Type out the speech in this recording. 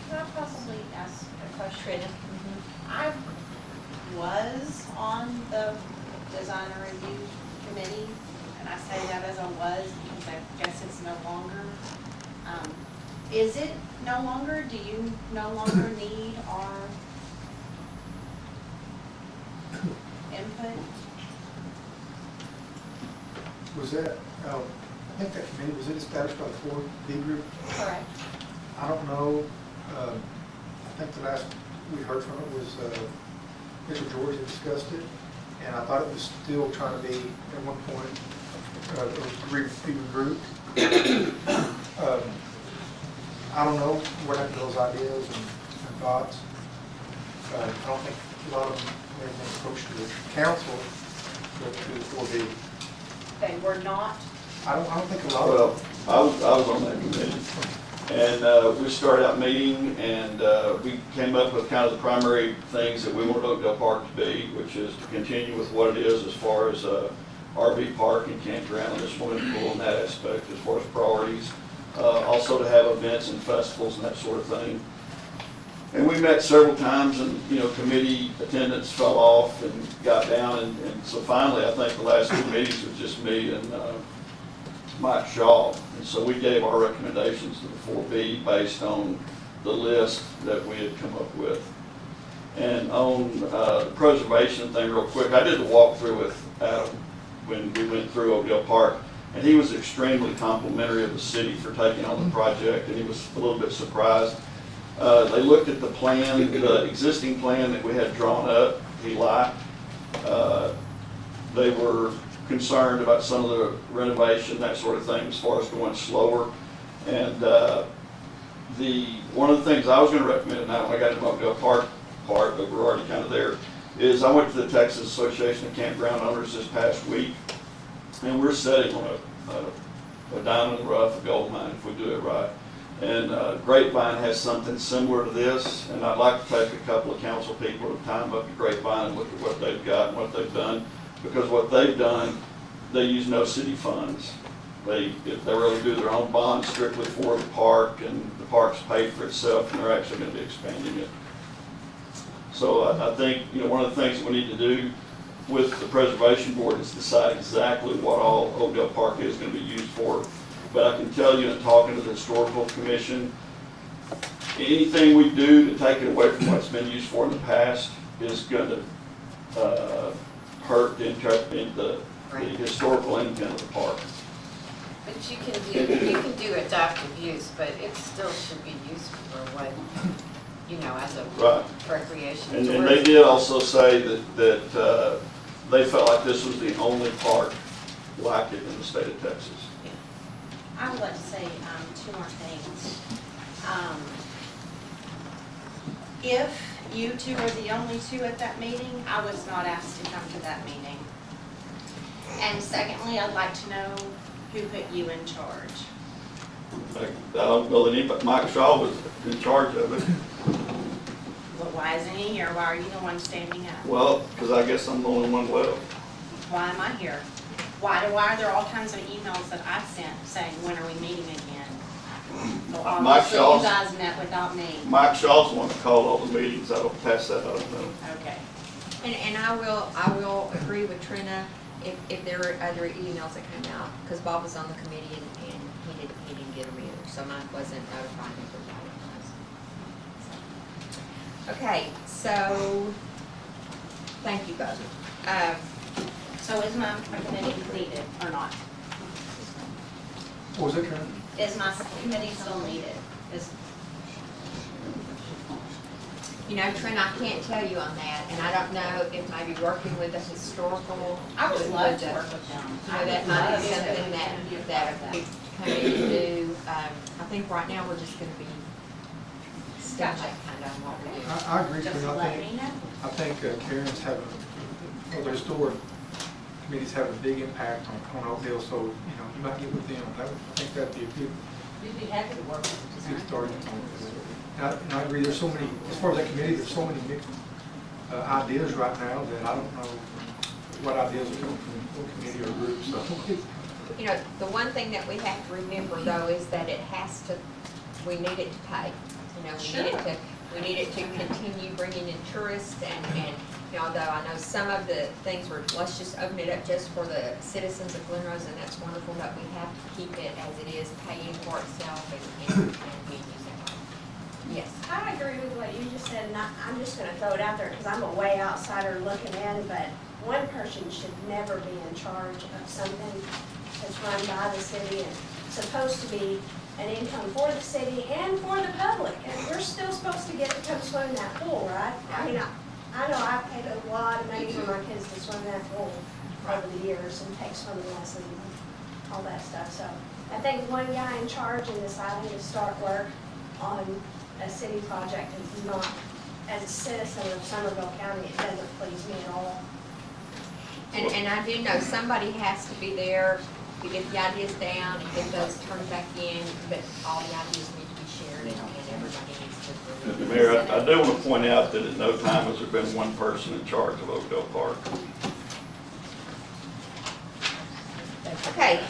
Can I possibly ask a question? Trina. I was on the designer review committee, and I say that as a was because I guess it's no longer. Is it no longer? Do you no longer need our input? Was that, I think that committee, was it established by the 4B group? Correct. I don't know. I think the last we heard from it was Mr. George had discussed it, and I thought it was still trying to be, at one point, a review group. I don't know what happened to those ideas and thoughts. I don't think a lot of them made an approach to the council, but to the 4B. They were not. I don't think a lot of them. Well, I was on that committee, and we started out meeting, and we came up with kind of the primary things that we wanted Oakdale Park to be, which is to continue with what it is as far as RV park and campground, and a swimming pool and that aspect as far as priorities. Also to have events and festivals and that sort of thing. And we met several times, and committee attendance fell off and got down, and so finally I think the last two meetings was just me and Mike Shaw. And so we gave our recommendations to the 4B based on the list that we had come up with. And on the preservation thing real quick, I did the walkthrough with Adam when we went through Oakdale Park, and he was extremely complimentary of the city for taking on the project, and he was a little bit surprised. They looked at the plan, the existing plan that we had drawn up, he liked. They were concerned about some of the renovation, that sort of thing, as far as going slower. And one of the things I was going to recommend, now I got into Oakdale Park part, but we're already kind of there, is I went to the Texas Association of Campground Owners this past week, and we're sitting on a diamond in the rough, a gold mine, if we do it right. And Grapevine has something similar to this, and I'd like to take a couple of council people at a time up to Grapevine and look at what they've got and what they've done. Because what they've done, they use no city funds. They really do their own bonds strictly for the park, and the park's paid for itself, and they're actually going to be expanding it. So I think one of the things that we need to do with the preservation board is decide exactly what all Oakdale Park is going to be used for. But I can tell you, in talking to the historical commission, anything we do to take it away from what it's been used for in the past is going to hurt the historical intent of the park. But you can do adaptive use, but it still should be used for what, as a Right. recreation. And they did also say that they felt like this was the only park like it in the state of Texas. I would like to say two more things. If you two are the only two at that meeting, I was not asked to come to that meeting. And secondly, I'd like to know who put you in charge. I don't know that anybody, Mike Shaw was in charge of it. But why isn't he here? Why are you the one standing up? Well, because I guess I'm the only one left. Why am I here? Why are there all kinds of emails that I sent saying, when are we meeting again? Well, Mike obviously Shaw's- you guys met without me. Mike Shaw's the one that called all the meetings. I don't pass that, I don't know. Okay. And I will agree with Trina if there are other emails that came out, because Bob was on the committee and he didn't get them either, so Mike wasn't notifying everybody. Okay, so, thank you both. So is my committee completed or not? What was it, Karen? Is my committee still needed? Trina, I can't tell you on that, and I don't know if maybe working with the historical. I would love to the- work with them. that might be something that we kind of do. I think right now we're just gonna be stuck Gotcha. kind of on what we do. I agree, Just Trina. let me know. I think Karen's having, the historic committee's having a big impact on Oakdale, so, you might get with them. I think that'd be a good, We'd be happy to work with the good starting point. And I agree, there's so many, as far as that committee, there's so many mixed ideas right now that I don't know what ideas are coming from what committee or group, so. The one thing that we have to remember though is that we need it to pay. You know, Sure. we need it to continue bringing in tourists and, you know, although I know some of the things were, let's just open it up just for the citizens of Glen Rose, and that's wonderful, but we have to keep it as it is, paying for itself and being used that way. Yes. I agree with what you just said, and I'm just gonna throw it out there, because I'm a way outsider looking in, but one person should never be in charge of something that's run by the city and supposed to be an income for the city and for the public, and we're still supposed to get to come swim in that pool, right? I mean, I know I paid a lot of money for my kids to swim in that pool over the years and take swimming lessons and all that stuff, so I think one guy in charge and deciding to start work on a city project is not, as a citizen of Somerville County, it doesn't please me at all. And I do know somebody has to be there to get the ideas down and get those turned back in, but all the ideas need to be shared and everybody needs to agree. Mr. Mayor, I do want to point out that at no time has there been one person in charge of Oakdale Park. Okay,